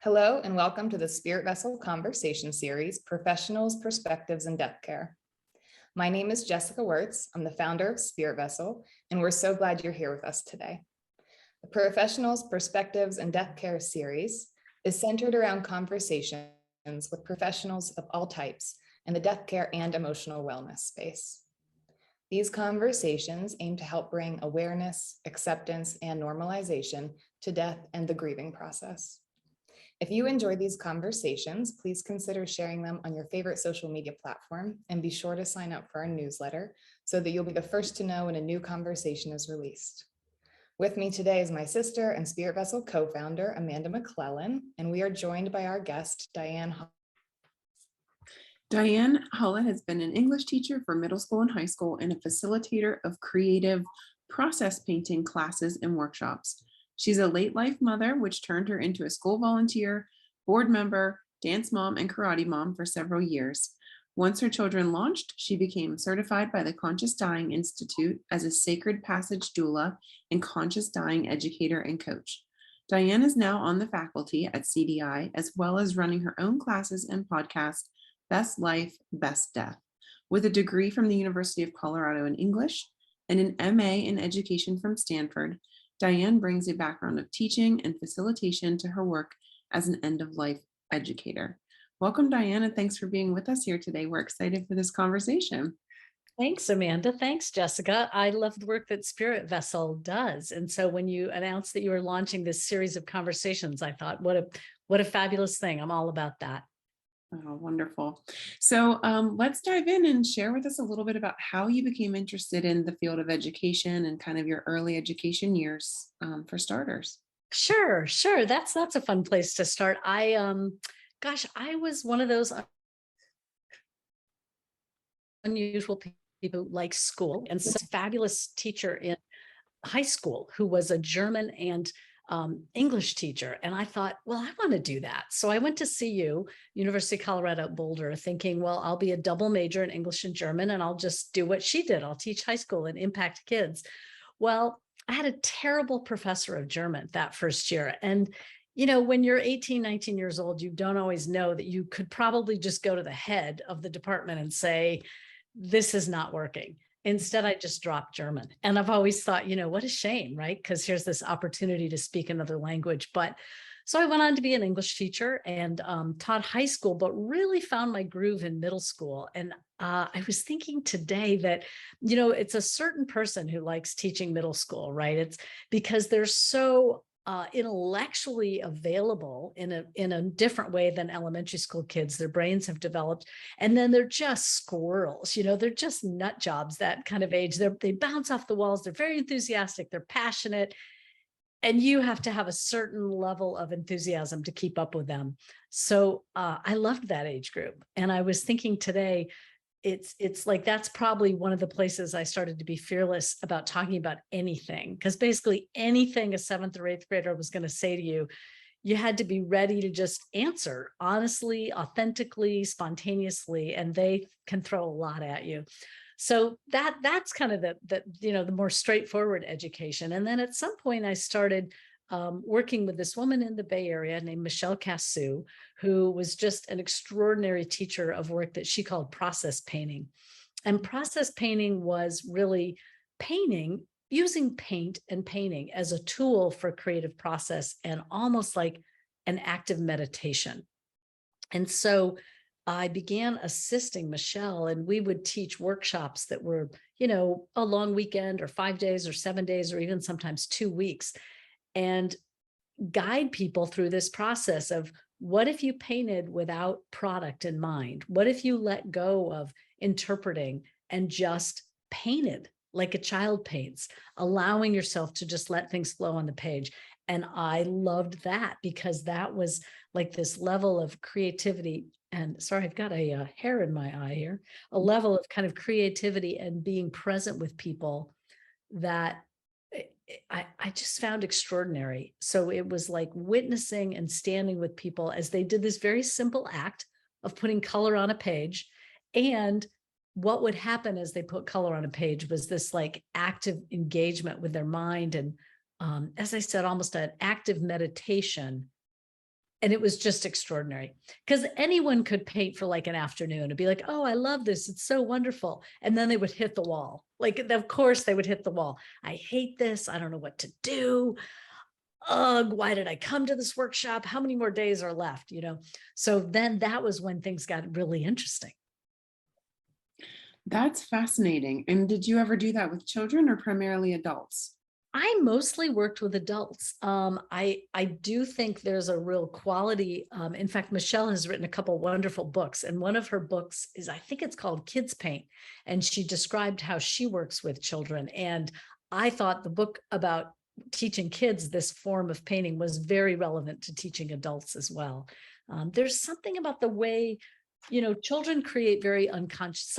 Hello and welcome to the Spirit Vessel Conversation Series, Professionals, Perspectives, and Deathcare. My name is Jessica Wirtz. I'm the founder of Spirit Vessel, and we're so glad you're here with us today. The Professionals, Perspectives, and Deathcare series is centered around conversations with professionals of all types in the deathcare and emotional wellness space. These conversations aim to help bring awareness, acceptance, and normalization to death and the grieving process. If you enjoy these conversations, please consider sharing them on your favorite social media platform and be sure to sign up for our newsletter so that you'll be the first to know when a new conversation is released. With me today is my sister and Spirit Vessel co-founder, Amanda McClellan, and we are joined by our guest, Diane Hullet. Diane Hullet has been an English teacher for middle school and high school and a facilitator of creative process painting classes and workshops. She's a late life mother, which turned her into a school volunteer, board member, dance mom, and karate mom for several years. Once her children launched, she became certified by the Conscious Dying Institute as a sacred passage doula and conscious dying educator and coach. Diane is now on the faculty at CDI, as well as running her own classes and podcast, Best Life, Best Death. With a degree from the University of Colorado in English and an MA in education from Stanford, Diane brings a background of teaching and facilitation to her work as an end-of-life educator. Welcome, Diane, and thanks for being with us here today. We're excited for this conversation. Thanks, Amanda. Thanks, Jessica. I love the work that Spirit Vessel does. And so when you announced that you were launching this series of conversations, I thought, what a fabulous thing. I'm all about that. Oh, wonderful. So let's dive in and share with us a little bit about how you became interested in the field of education and kind of your early education years for starters. Sure. That's a fun place to start. I was one of those unusual people who like school, and such a fabulous teacher in high school who was a German and English teacher. And I thought, well, I want to do that. So I went to CU, University of Colorado at Boulder, thinking, well, I'll be a double major in English and German, and I'll just do what she did. I'll teach high school and impact kids. Well, I had a terrible professor of German that first year. And, you know, when you're 18, 19 years old, you don't always know that you could probably just go to the head of the department and say, this is not working. Instead, I just dropped German. And I've always thought, you know, what a shame, right? Because here's this opportunity to speak another language. But so I went on to be an English teacher and taught high school, but really found my groove in middle school. And I was thinking today that, you know, it's a certain person who likes teaching middle school, right? It's because they're so intellectually available in a different way than elementary school kids. Their brains have developed, and then they're just squirrels. You know, they're just nut jobs, that kind of age. They bounce off the walls. They're very enthusiastic. They're passionate. And you have to have a certain level of enthusiasm to keep up with them. So I loved that age group. And I was thinking today, it's like that's probably one of the places I started to be fearless about talking about anything, because basically anything a 7th or 8th grader was going to say to you, you had to be ready to just answer honestly, authentically, spontaneously, and they can throw a lot at you. So that's kind of the more straightforward education. And then at some point I started working with this woman in the Bay Area named Michelle Cassou, who was just an extraordinary teacher of work that she called process painting. And process painting was really painting, using paint and painting as a tool for creative process and almost like an active meditation. And so I began assisting Michelle, and we would teach workshops that were, you know, a long weekend or 5 days or 7 days or even sometimes 2 weeks, and guide people through this process of what if you painted without product in mind? What if you let go of interpreting and just painted like a child paints, allowing yourself to just let things flow on the page? And I loved that because that was like this level of creativity. And sorry, I've got a hair in my eye here, a level of kind of creativity and being present with people that I just found extraordinary. So it was like witnessing and standing with people as they did this very simple act of putting color on a page. And what would happen as they put color on a page was this like active engagement with their mind. And as I said, almost an active meditation And it was just extraordinary because anyone could paint for like an afternoon and be like, oh, I love this. It's so wonderful. And then they would hit the wall. Like, of course they would hit the wall. I hate this. I don't know what to do. Ugh, why did I come to this workshop? How many more days are left? So then that was when things got really interesting. That's fascinating. And did you ever do that with children or primarily adults? I mostly worked with adults. I do think there's a real quality. In fact, Michelle has written a couple wonderful books, and one of her books is, I think it's called Kids Paint, and she described how she works with children. And I thought the book about teaching kids this form of painting was very relevant to teaching adults as well. There's something about the way, children create very unconscious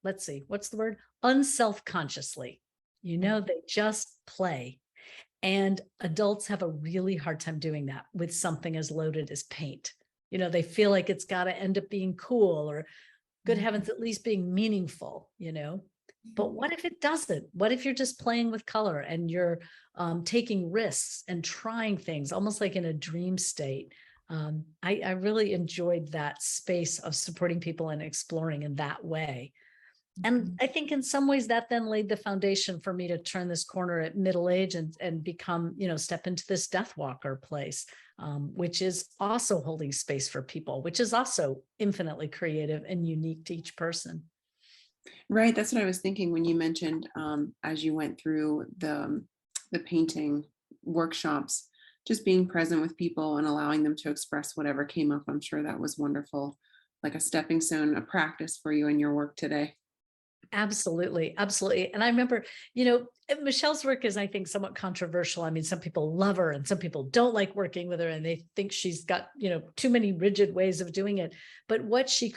let's see, what's the word? Unself-consciously. They just play. And adults have a really hard time doing that with something as loaded as paint. They feel like it's got to end up being cool or, good heavens, at least being meaningful, But what if it doesn't? What if you're just playing with color and you're taking risks and trying things almost like in a dream state? I really enjoyed that space of supporting people and exploring in that way. And I think in some ways that then laid the foundation for me to turn this corner at middle age and become, step into this death walker place, which is also holding space for people, which is also infinitely creative and unique to each person. Right. That's what I was thinking when you mentioned as you went through the painting workshops, just being present with people and allowing them to express whatever came up. I'm sure that was wonderful, like a stepping stone, a practice for you in your work today. Absolutely. Absolutely. And I remember, Michelle's work is, I think, somewhat controversial. I mean, some people love her and some people don't like working with her and they think she's got, too many rigid ways of doing it. But what she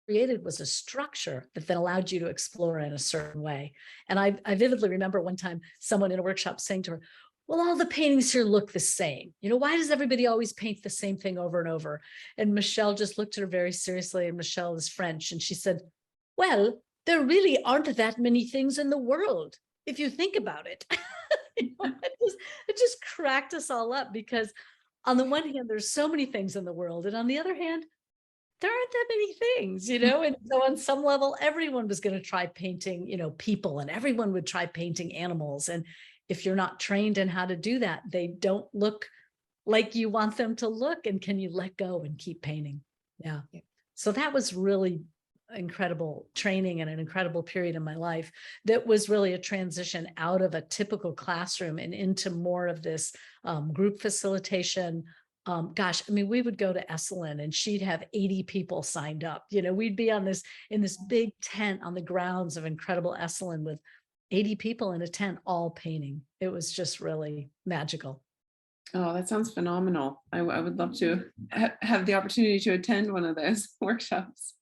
created was a structure that then allowed you to explore in a certain way. And I vividly remember one time someone in a workshop saying to her, well, all the paintings here look the same. Why does everybody always paint the same thing over and over? And Michelle just looked at her very seriously, and Michelle is French. And she said, well, there really aren't that many things in the world, if you think about it. It just cracked us all up because on the one hand, there's so many things in the world. And on the other hand, there aren't that many things, and so on some level, everyone was going to try painting, people, and everyone would try painting animals. And if you're not trained in how to do that, they don't look like you want them to look. And can you let go and keep painting? Yeah. So that was really incredible training and an incredible period in my life that was really a transition out of a typical classroom and into more of this group facilitation. We would go to Esalen and she'd have 80 people signed up. We'd be in this big tent on the grounds of incredible Esalen with 80 people in a tent, all painting. It was just really magical. Oh, that sounds phenomenal. I would love to have the opportunity to attend one of those workshops.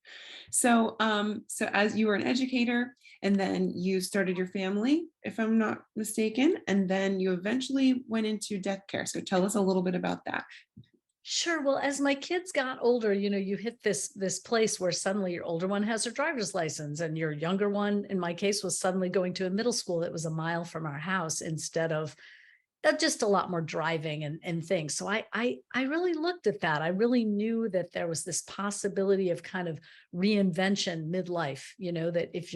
So as you were an educator and then you started your family, if I'm not mistaken, and then you eventually went into death care. So tell us a little bit about that. Sure. Well, as my kids got older, you hit this place where suddenly your older one has her driver's license and your younger one, in my case, was suddenly going to a middle school that was a mile from our house instead of just a lot more driving and things. So I really looked at that. I really knew that there was this possibility of kind of reinvention midlife, that if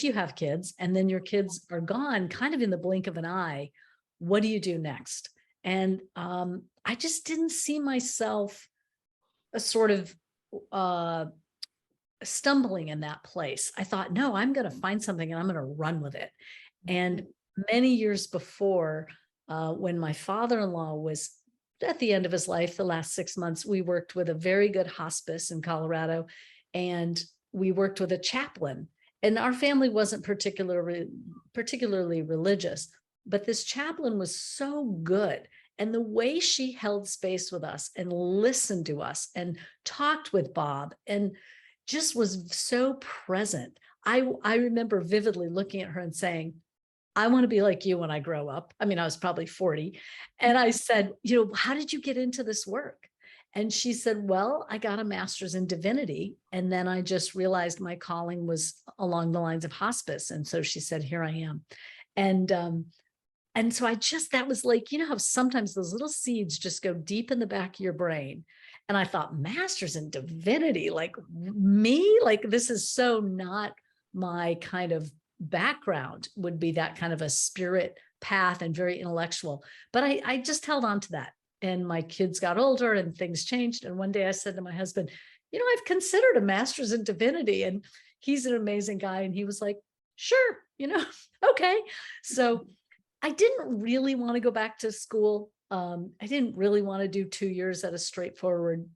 you have kids and then your kids are gone kind of in the blink of an eye, what do you do next? And I just didn't see myself sort of stumbling in that place. I thought, no, I'm going to find something and I'm going to run with it. And many years before, when my father-in-law was at the end of his life, the last 6 months, we worked with a very good hospice in Colorado, and we worked with a chaplain. And our family wasn't particularly religious, but this chaplain was so good. And the way she held space with us and listened to us and talked with Bob and just was so present. I remember vividly looking at her and saying, I want to be like you when I grow up. I mean, I was probably 40. And I said, how did you get into this work? And she said, well, I got a master's in divinity. And then I just realized my calling was along the lines of hospice. And so she said, here I am. And And so that was like, you know, how sometimes those little seeds just go deep in the back of your brain. And I thought, master's in divinity, like me, like this is so not my kind of background, would be that kind of a spirit path and very intellectual. But I just held on to that. And my kids got older and things changed. And one day I said to my husband, you know, I've considered a master's in divinity. And he's an amazing guy. And he was like, sure, you know, okay. So I didn't really want to go back to school. I didn't really want to do 2 years at a straightforward,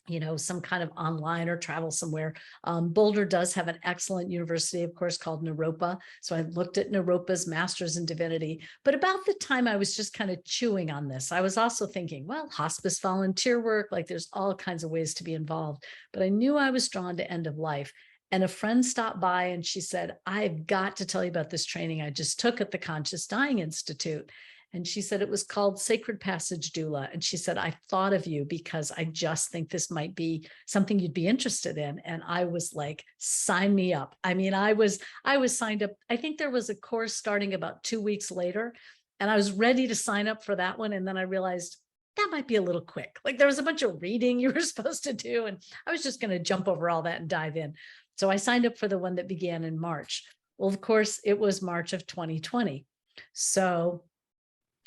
you know, some kind of online or travel somewhere. Boulder does have an excellent university, of course, called Naropa. So I looked at Naropa's master's in divinity. But about the time I was just kind of chewing on this, I was also thinking, well, hospice volunteer work, like there's all kinds of ways to be involved. But I knew I was drawn to end of life. And a friend stopped by and she said, I've got to tell you about this training I just took at the Conscious Dying Institute. And she said it was called Sacred Passage Doula. And she said, I thought of you because I just think this might be something you'd be interested in. And I was like, sign me up. I mean, I was signed up. I think there was a course starting about 2 weeks later, and I was ready to sign up for that one. And then I realized that might be a little quick. Like there was a bunch of reading you were supposed to do. And I was just going to jump over all that and dive in. So I signed up for the one that began in March. Well, of course, it was March of 2020. So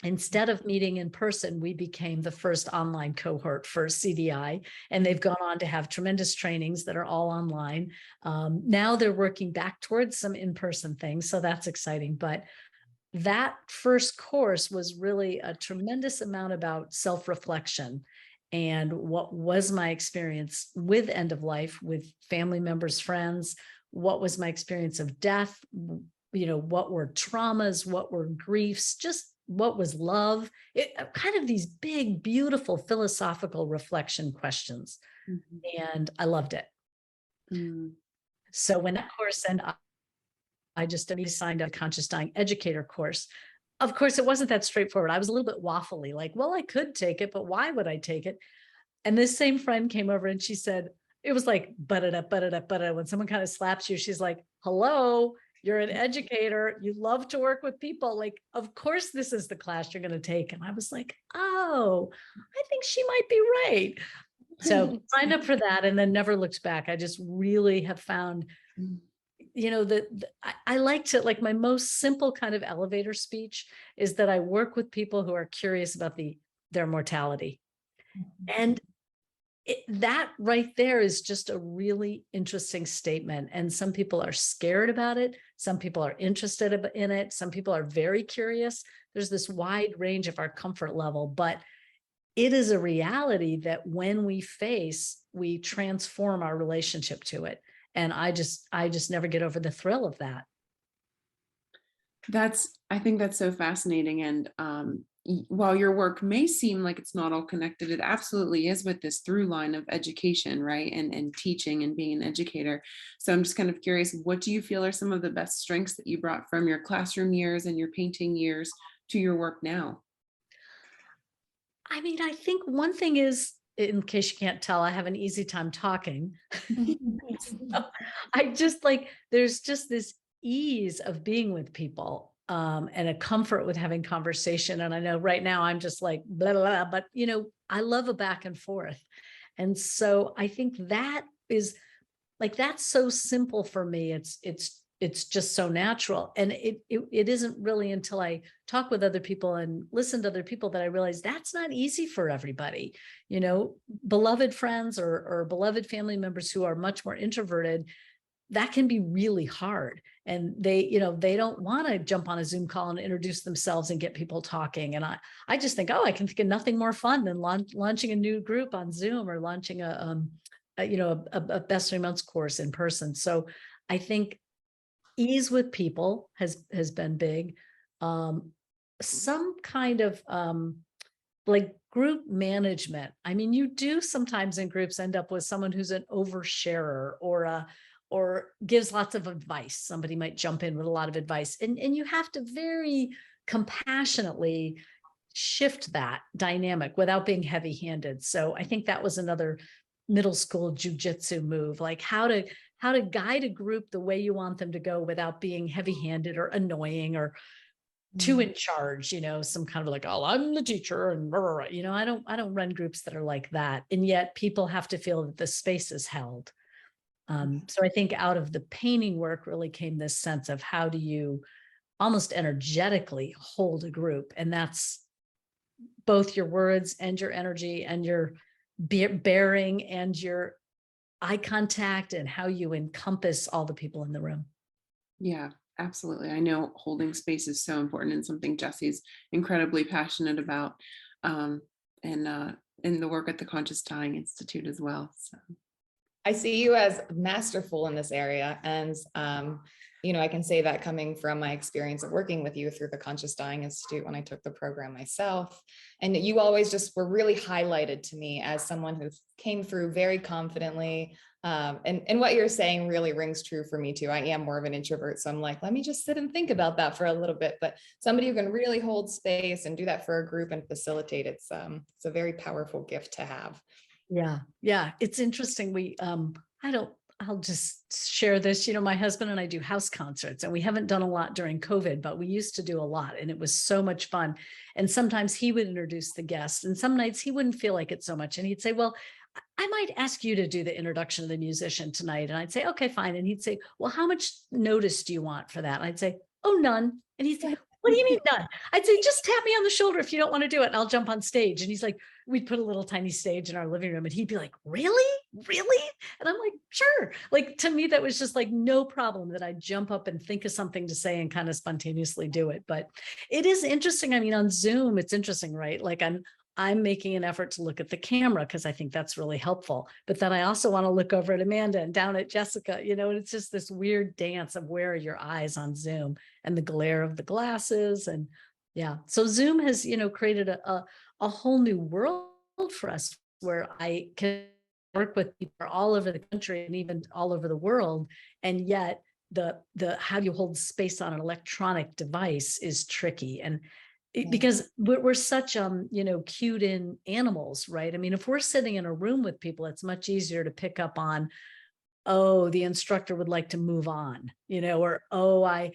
instead of meeting in person, we became the first online cohort for CDI, and they've gone on to have tremendous trainings that are all online. Now they're working back towards some in-person things, so that's exciting. But that first course was really a tremendous amount about self-reflection and what was my experience with end of life, with family members, friends, what was my experience of death, you know, what were traumas, what were griefs, just what was love, kind of these big, beautiful philosophical reflection questions. And I loved it. So when that course ended, I just signed up a Conscious Dying Educator course. Of course, it wasn't that straightforward. I was a little bit waffly, like, well, I could take it, but why would I take it? And this same friend came over and she said, it was like, but when someone kind of slaps you, she's like, hello, you're an educator. You love to work with people. Like, of course, this is the class you're going to take. And I was like, oh, I think she might be right. So signed up for that and then never looked back. I just really have found, you know, I like to, like, my most simple kind of elevator speech is that I work with people who are curious about their mortality. And that right there is just a really interesting statement. And some people are scared about it. Some people are interested in it. Some people are very curious. There's this wide range of our comfort level, but it is a reality that when we face, we transform our relationship to it. And I just never get over the thrill of that. I think that's so fascinating. And while your work may seem like it's not all connected, it absolutely is, with this through line of education, right? And teaching and being an educator. So I'm just kind of curious, what do you feel are some of the best strengths that you brought from your classroom years and your painting years to your work now? I mean, I think one thing is, in case you can't tell, I have an easy time talking. So I just like, there's just this ease of being with people, and a comfort with having conversation. And I know right now I'm just like, blah, blah, blah, but you know, I love a back and forth. And so I think that is like, that's so simple for me. It's just so natural. And it isn't really until I talk with other people and listen to other people that I realize that's not easy for everybody. You know, beloved friends or beloved family members who are much more introverted, that can be really hard. And they, you know, they don't want to jump on a Zoom call and introduce themselves and get people talking. And I just think, oh, I can think of nothing more fun than launching a new group on Zoom or launching a best 3 months course in person. So I think ease with people has been big. Some kind of like group management. I mean, you do sometimes in groups end up with someone who's an oversharer or gives lots of advice. Somebody might jump in with a lot of advice, and you have to very compassionately shift that dynamic without being heavy-handed. So I think that was another middle school jujitsu move, like how to guide a group the way you want them to go without being heavy-handed or annoying or too in charge, some kind of like, oh, I'm the teacher and blah, blah, blah. I don't run groups that are like that. And yet people have to feel that the space is held. So I think out of the painting work really came this sense of how do you almost energetically hold a group. And that's both your words and your energy and your bearing and your eye contact and how you encompass all the people in the room. Yeah, absolutely. I know holding space is so important and something Jesse's incredibly passionate about, and in the work at the Conscious Dying Institute as well. So I see you as masterful in this area. And, I can say that coming from my experience of working with you through the Conscious Dying Institute when I took the program myself. And you always just were really highlighted to me as someone who came through very confidently. And what you're saying really rings true for me too. I am more of an introvert. So I'm like, let me just sit and think about that for a little bit. But somebody who can really hold space and do that for a group and facilitate, it's a very powerful gift to have. Yeah. Yeah. It's interesting. I'll just share this. My husband and I do house concerts, and we haven't done a lot during COVID, but we used to do a lot, and it was so much fun. And sometimes he would introduce the guest, and some nights he wouldn't feel like it so much. And he'd say, well, I might ask you to do the introduction of the musician tonight. And I'd say, okay, fine. And he'd say, well, how much notice do you want for that? And I'd say, oh, none. And he'd say, what do you mean none? I'd say, just tap me on the shoulder if you don't want to do it, and I'll jump on stage. And he's like, we'd put a little tiny stage in our living room, and he'd be like, really? And I'm like, sure. Like, to me, that was just like no problem that I'd jump up and think of something to say and kind of spontaneously do it. But it is interesting. I mean, on Zoom, it's interesting, right? Like I'm making an effort to look at the camera because I think that's really helpful. But then I also want to look over at Amanda and down at Jessica, and it's just this weird dance of where are your eyes on Zoom and the glare of the glasses. And yeah, so Zoom has, created a whole new world for us where I can work with people all over the country and even all over the world. And yet the how you hold space on an electronic device is tricky. And because we're such, cued in animals, right? I mean, if we're sitting in a room with people, it's much easier to pick up on, oh, the instructor would like to move on, or, oh,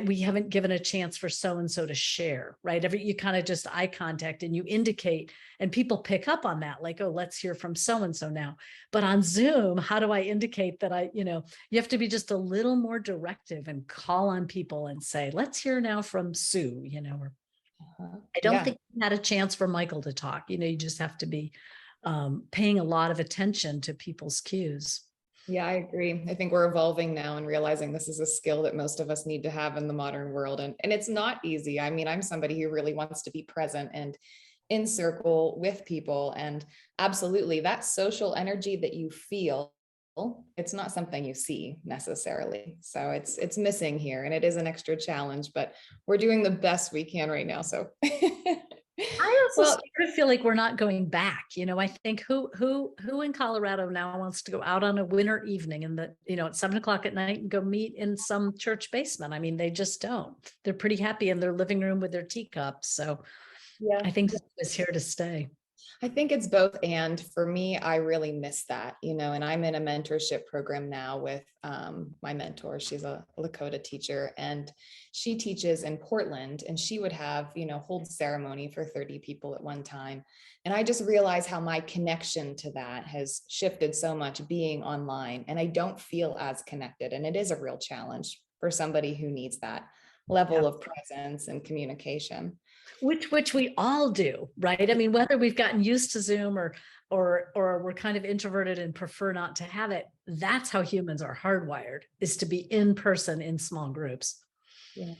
we haven't given a chance for so-and-so to share, right? You kind of just eye contact and you indicate, and people pick up on that, like, oh, let's hear from so-and-so now. But on Zoom, how do I indicate that you have to be just a little more directive and call on people and say, let's hear now from Sue, or I don't think we had a chance for Michael to talk. You just have to be paying a lot of attention to people's cues. Yeah, I agree. I think we're evolving now and realizing this is a skill that most of us need to have in the modern world. And it's not easy. I mean, I'm somebody who really wants to be present and in circle with people. And absolutely, that social energy that you feel, it's not something you see necessarily. So it's missing here, and it is an extra challenge, but we're doing the best we can right now. So I also sort of feel like we're not going back. I think who in Colorado now wants to go out on a winter evening and at 7:00 at night and go meet in some church basement? I mean, they just don't. They're pretty happy in their living room with their teacups. So yeah, I think it's here to stay. I think it's both. And for me, I really miss that, and I'm in a mentorship program now with my mentor. She's a Lakota teacher, and she teaches in Portland, and she would have, hold ceremony for 30 people at one time. And I just realized how my connection to that has shifted so much being online, and I don't feel as connected. And it is a real challenge for somebody who needs that level of presence and communication. Which we all do, right? I mean, whether we've gotten used to Zoom or we're kind of introverted and prefer not to have it, that's how humans are hardwired, is to be in person in small groups. Yeah.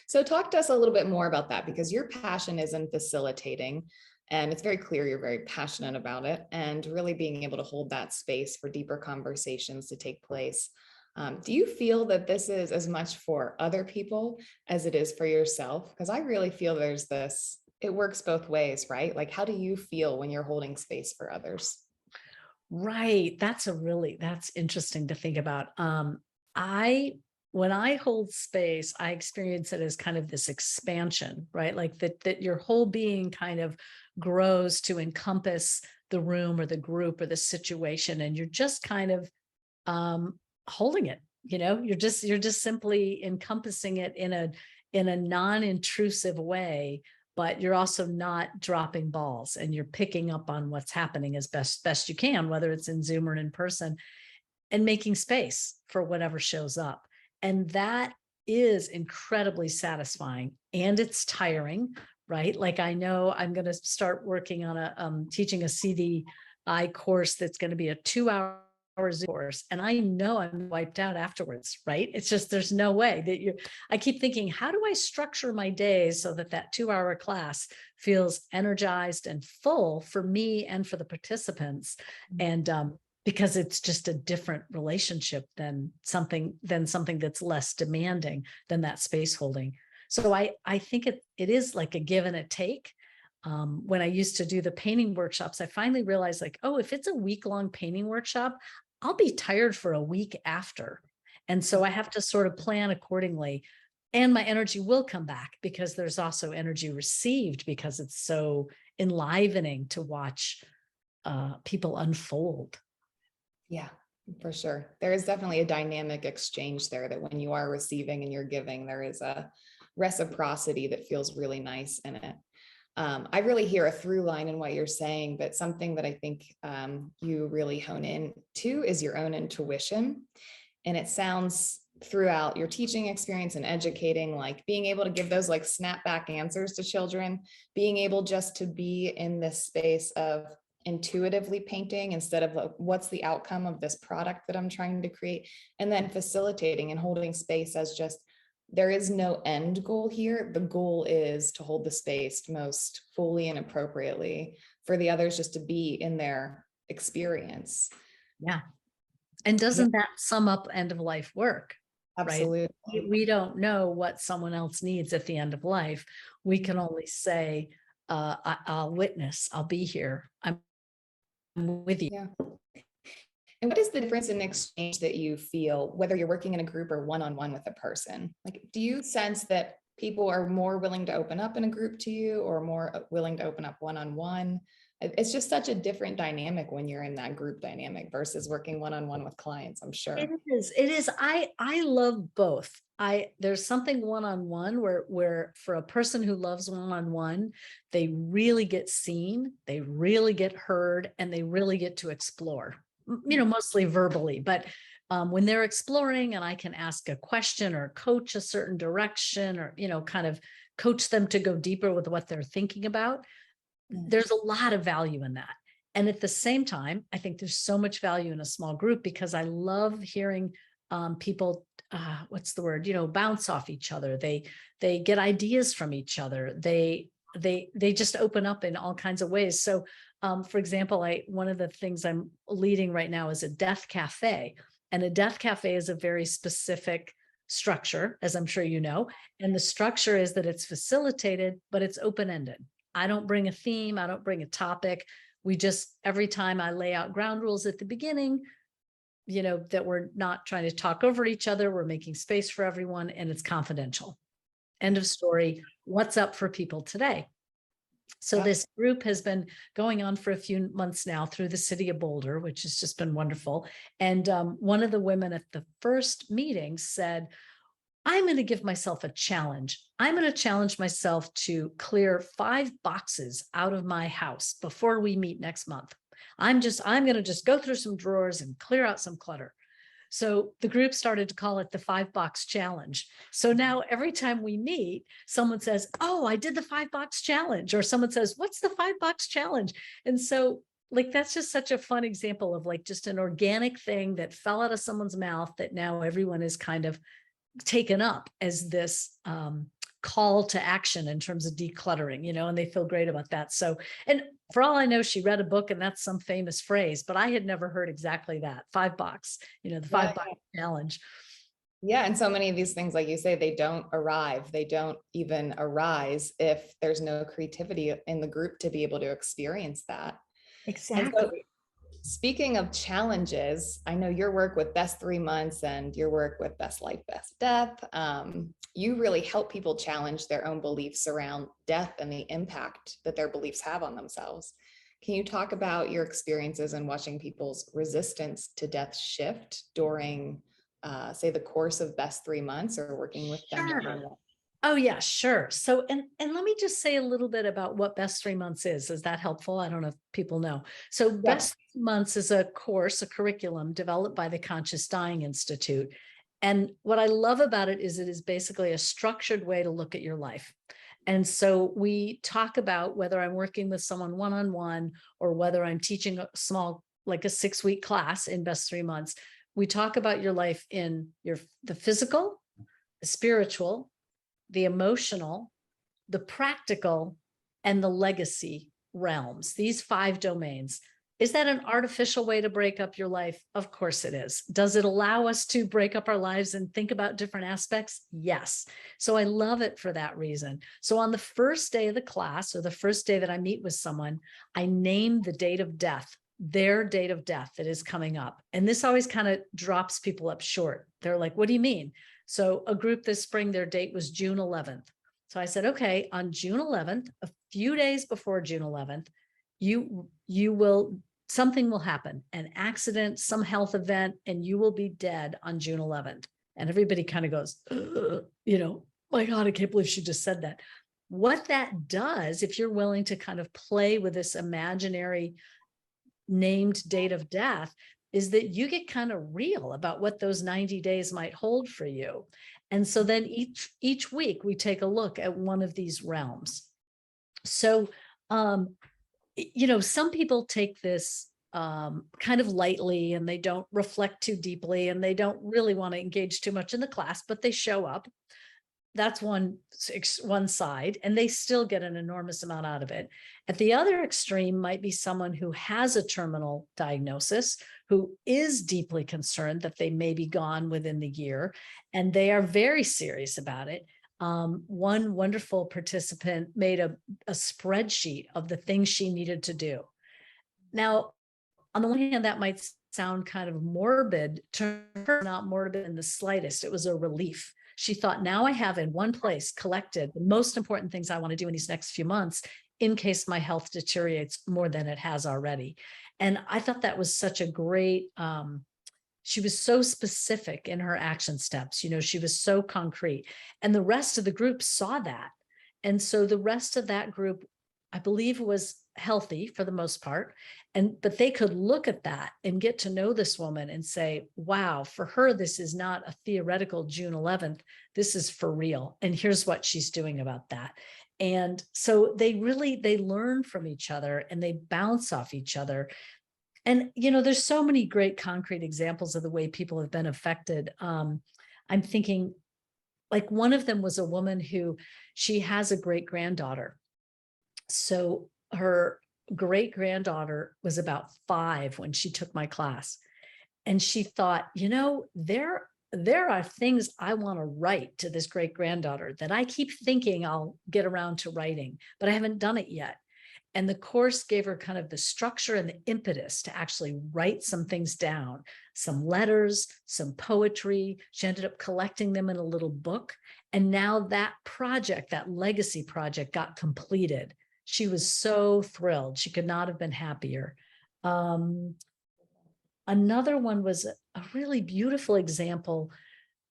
So talk to us a little bit more about that, because your passion is in facilitating, and it's very clear you're very passionate about it, and really being able to hold that space for deeper conversations to take place. Do you feel that this is as much for other people as it is for yourself? Because I really feel it works both ways, right? Like, how do you feel when you're holding space for others? Right. That's interesting to think about. When I hold space, I experience it as kind of this expansion, right? Like that your whole being kind of grows to encompass the room or the group or the situation. And you're just kind of, holding it, you're just simply encompassing it in in a non-intrusive way, but you're also not dropping balls, and you're picking up on what's happening as best you can, whether it's in Zoom or in person, and making space for whatever shows up. And that is incredibly satisfying, and it's tiring, right? Like, I know I'm going to start working on teaching a CDI course that's going to be a 2-hour Zoom course, and I know I'm wiped out afterwards, right? It's just, there's no way that I keep thinking, how do I structure my days so that that 2-hour class feels energized and full for me and for the participants? And because it's just a different relationship than something that's less demanding than that space holding. So I think it is like a give and a take. When I used to do the painting workshops, I finally realized, like, oh, if it's a week-long painting workshop, I'll be tired for a week after. And so I have to sort of plan accordingly. And my energy will come back, because there's also energy received, because it's so enlivening to watch people unfold. Yeah, for sure. There is definitely a dynamic exchange there, that when you are receiving and you're giving, there is a reciprocity that feels really nice in it. I really hear a through line in what you're saying, but something that I think you really hone in to is your own intuition. And it sounds throughout your teaching experience and educating, like being able to give those like snapback answers to children, being able just to be in this space of intuitively painting instead of like, what's the outcome of this product that I'm trying to create, and then facilitating and holding space as just, there is no end goal here. The goal is to hold the space most fully and appropriately for the others just to be in their experience. Yeah. And doesn't that sum up end of life work? Absolutely. Right? We don't know what someone else needs at the end of life. We can only say, I'll witness, I'll be here, I'm with you. Yeah. And what is the difference in exchange that you feel, whether you're working in a group or one-on-one with a person? Like, do you sense that people are more willing to open up in a group to you, or more willing to open up one-on-one? It's just such a different dynamic when you're in that group dynamic versus working one-on-one with clients, I'm sure. It is. I love both. There's something one-on-one where for a person who loves one-on-one, they really get seen, they really get heard, and they really get to explore, mostly verbally, but when they're exploring and I can ask a question or coach a certain direction, or, kind of coach them to go deeper with what they're thinking about, there's a lot of value in that. And at the same time, I think there's so much value in a small group, because I love hearing people, what's the word, bounce off each other. They get ideas from each other. They just open up in all kinds of ways. So for example, one of the things I'm leading right now is a death cafe. And a death cafe is a very specific structure, as I'm sure you know. And the structure is that it's facilitated, but it's open-ended. I don't bring a theme. I don't bring a topic. We just, every time I lay out ground rules at the beginning, that we're not trying to talk over each other. We're making space for everyone, and it's confidential. End of story. What's up for people today? So this group has been going on for a few months now through the city of Boulder, which has just been wonderful. And one of the women at the first meeting said, I'm going to give myself a challenge. I'm going to challenge myself to clear 5 boxes out of my house before we meet next month. I'm going to just go through some drawers and clear out some clutter. So the group started to call it the 5-box challenge. So now every time we meet, someone says, oh, I did the 5-box challenge, or someone says, what's the 5-box challenge? And so like, that's just such a fun example of like just an organic thing that fell out of someone's mouth that now everyone is kind of taken up as this call to action in terms of decluttering, and they feel great about that. So, and for all I know, she read a book and that's some famous phrase, but I had never heard exactly that 5-box, the 5-box challenge. Yeah. And so many of these things, like you say, they don't arrive. They don't even arise if there's no creativity in the group to be able to experience that. Exactly. Speaking of challenges, I know your work with Best 3 Months and your work with Best Life, Best Death, you really help people challenge their own beliefs around death and the impact that their beliefs have on themselves. Can you talk about your experiences in watching people's resistance to death shift during, say, the course of Best 3 Months or working with them? Sure. Oh yeah, sure. So, and let me just say a little bit about what Best 3 Months is. Is that helpful? I don't know if people know. So Yeah. Best 3 Months is a course, a curriculum developed by the Conscious Dying Institute. And what I love about it is basically a structured way to look at your life. And so we talk about whether I'm working with someone one-on-one or whether I'm teaching a small, like a 6-week class in Best 3 Months. We talk about your life in the physical, the spiritual, the emotional, the practical, and the legacy realms, these 5 domains. Is that an artificial way to break up your life? Of course it is. Does it allow us to break up our lives and think about different aspects? Yes. So I love it for that reason. So on the first day of the class, or the first day that I meet with someone, I name the date of death, their date of death that is coming up. And this always kind of drops people up short. They're like, what do you mean? So a group this spring, their date was June 11th. So I said, okay, on June 11th, a few days before June 11th, something will happen, an accident, some health event, and you will be dead on June 11th. And everybody kind of goes, my God, I can't believe she just said that. What that does, if you're willing to kind of play with this imaginary named date of death, is that you get kind of real about what those 90 days might hold for you. And so then each week we take a look at one of these realms. So, some people take this kind of lightly, and they don't reflect too deeply, and they don't really want to engage too much in the class, but they show up. That's one side, and they still get an enormous amount out of it. At the other extreme might be someone who has a terminal diagnosis, who is deeply concerned that they may be gone within the year, and they are very serious about it. One wonderful participant made a spreadsheet of the things she needed to do. Now, on the one hand, that might sound kind of morbid. To her, not morbid in the slightest. It was a relief. She thought, now I have in one place collected the most important things I want to do in these next few months in case my health deteriorates more than it has already. And I thought that was such a great, she was so specific in her action steps. She was so concrete. And the rest of the group saw that. And so the rest of that group, I believe, was healthy for the most part. But they could look at that and get to know this woman and say, wow, for her, this is not a theoretical June 11th. This is for real. And here's what she's doing about that. And so they learn from each other, and they bounce off each other. And, there's so many great concrete examples of the way people have been affected. I'm thinking, like, one of them was a woman who, she has a great granddaughter. So her great granddaughter was about 5 when she took my class. And she thought, there are things I want to write to this great granddaughter that I keep thinking I'll get around to writing, but I haven't done it yet. And the course gave her kind of the structure and the impetus to actually write some things down, some letters, some poetry. She ended up collecting them in a little book. And now that project, that legacy project, got completed. She was so thrilled. She could not have been happier. Another one was a really beautiful example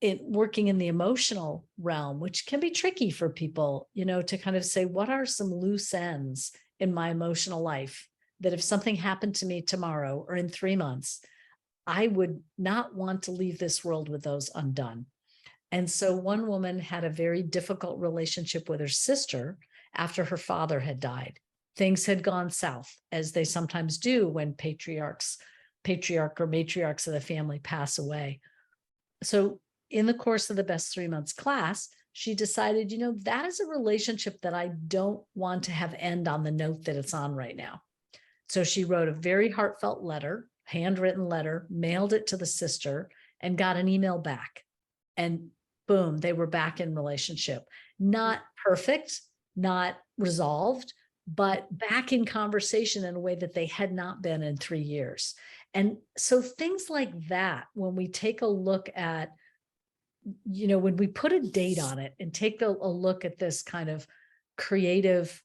in working in the emotional realm, which can be tricky for people, to kind of say, what are some loose ends in my emotional life that if something happened to me tomorrow or in 3 months, I would not want to leave this world with those undone. And so one woman had a very difficult relationship with her sister after her father had died. Things had gone south, as they sometimes do when patriarch or matriarchs of the family pass away. So in the course of the Best 3 Months class, she decided, that is a relationship that I don't want to have end on the note that it's on right now. So she wrote a very heartfelt letter, handwritten letter, mailed it to the sister, and got an email back. And boom, they were back in relationship. Not perfect, not resolved, but back in conversation in a way that they had not been in 3 years. And so things like that, when we take a look at, when we put a date on it and take a look at this kind of creative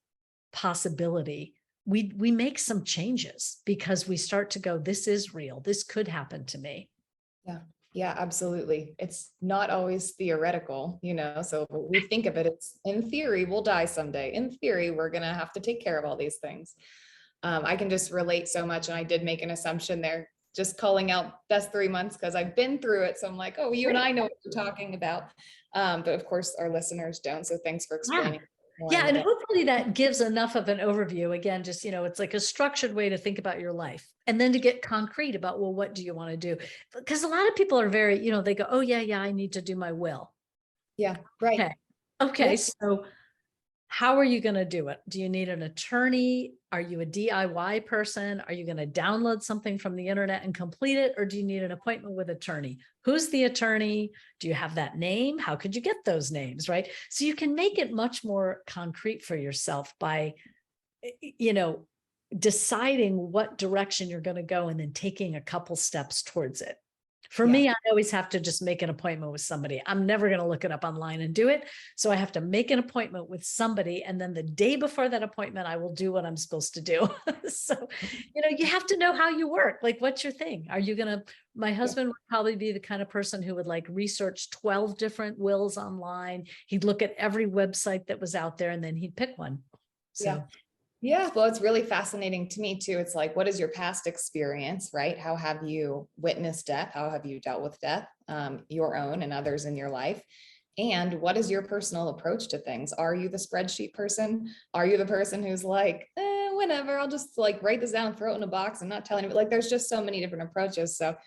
possibility, we make some changes because we start to go, this is real. This could happen to me. Yeah. Yeah, absolutely. It's not always theoretical, so we think of it, it's in theory, we'll die someday. In theory, we're going to have to take care of all these things. I can just relate so much. And I did make an assumption there, just calling out best 3 months because I've been through it. So I'm like, oh, you and I know what you're talking about. But of course, our listeners don't. So thanks for explaining. Yeah, and hopefully that gives enough of an overview. Again, just, it's like a structured way to think about your life, and then to get concrete about, well, what do you want to do? Because a lot of people are very, they go, oh yeah, I need to do my will. Yeah, right. Okay. Yeah. So how are you going to do it? Do you need an attorney? Are you a DIY person? Are you going to download something from the internet and complete it? Or do you need an appointment with an attorney? Who's the attorney? Do you have that name? How could you get those names, right? So you can make it much more concrete for yourself by, deciding what direction you're going to go and then taking a couple steps towards it. For me, I always have to just make an appointment with somebody. I'm never going to look it up online and do it. So I have to make an appointment with somebody. And then the day before that appointment, I will do what I'm supposed to do. So, you have to know how you work. Like, what's your thing? Are you going to, my husband would probably be the kind of person who would like research 12 different wills online. He'd look at every website that was out there and then he'd pick one. So. Yeah, well, it's really fascinating to me too. It's like, what is your past experience, right? How have you witnessed death? How have you dealt with death, your own and others in your life? And what is your personal approach to things? Are you the spreadsheet person? Are you the person who's like, whenever, I'll just like write this down, throw it in a box and not tell anybody? Like, there's just so many different approaches. So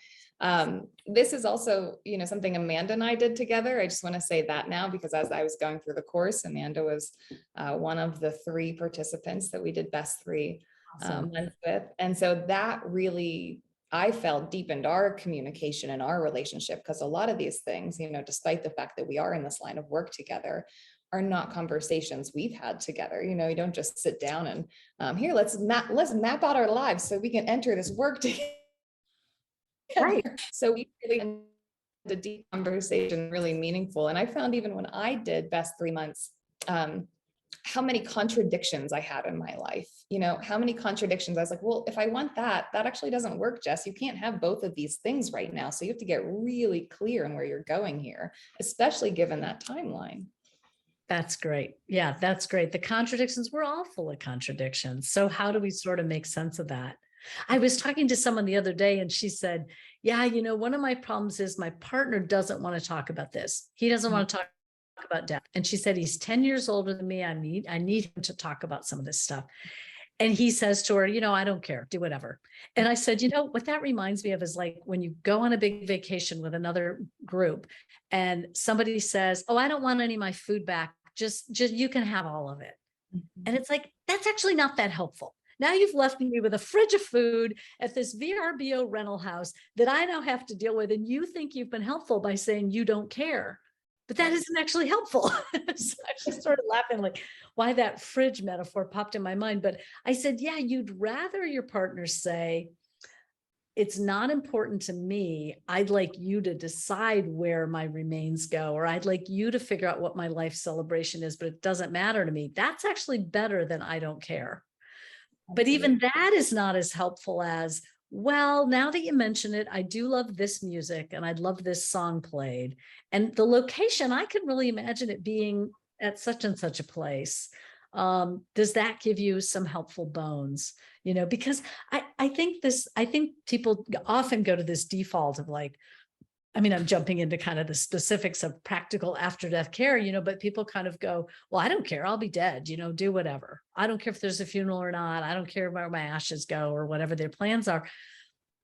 this is also, something Amanda and I did together. I just want to say that now, because as I was going through the course, Amanda was one of the 3 participants that we did best 3 months with. And so that really, I felt, deepened our communication and our relationship, because a lot of these things, despite the fact that we are in this line of work together, are not conversations we've had together. You don't just sit down and here, let's map out our lives so we can enter this work together. Right. So we really had a deep conversation, really meaningful. And I found, even when I did best 3 months, how many contradictions I had in my life, how many contradictions. I was like, well, if I want that actually doesn't work, Jess. You can't have both of these things right now. So you have to get really clear on where you're going here, especially given that timeline. That's great. Yeah, that's great. The contradictions, we're all full of contradictions. So how do we sort of make sense of that? I was talking to someone the other day and she said, yeah, one of my problems is my partner doesn't want to talk about this. He doesn't want to talk about death. And she said, he's 10 years older than me. I need him to talk about some of this stuff. And he says to her, I don't care, do whatever. And I said, what that reminds me of is like when you go on a big vacation with another group and somebody says, oh, I don't want any of my food back. Just you can have all of it. And it's like, that's actually not that helpful. Now you've left me with a fridge of food at this VRBO rental house that I now have to deal with. And you think you've been helpful by saying you don't care, but that isn't actually helpful. So I just started laughing, like why that fridge metaphor popped in my mind. But I said, yeah, you'd rather your partner say, it's not important to me. I'd like you to decide where my remains go, or I'd like you to figure out what my life celebration is, but it doesn't matter to me. That's actually better than I don't care. But even that is not as helpful as, well, now that you mention it, I do love this music and I'd love this song played. And the location, I can really imagine it being at such and such a place. Does that give you some helpful bones? Because I think people often go to this default of like, I'm jumping into kind of the specifics of practical after death care, but people kind of go, well, I don't care. I'll be dead, do whatever. I don't care if there's a funeral or not. I don't care where my ashes go or whatever their plans are.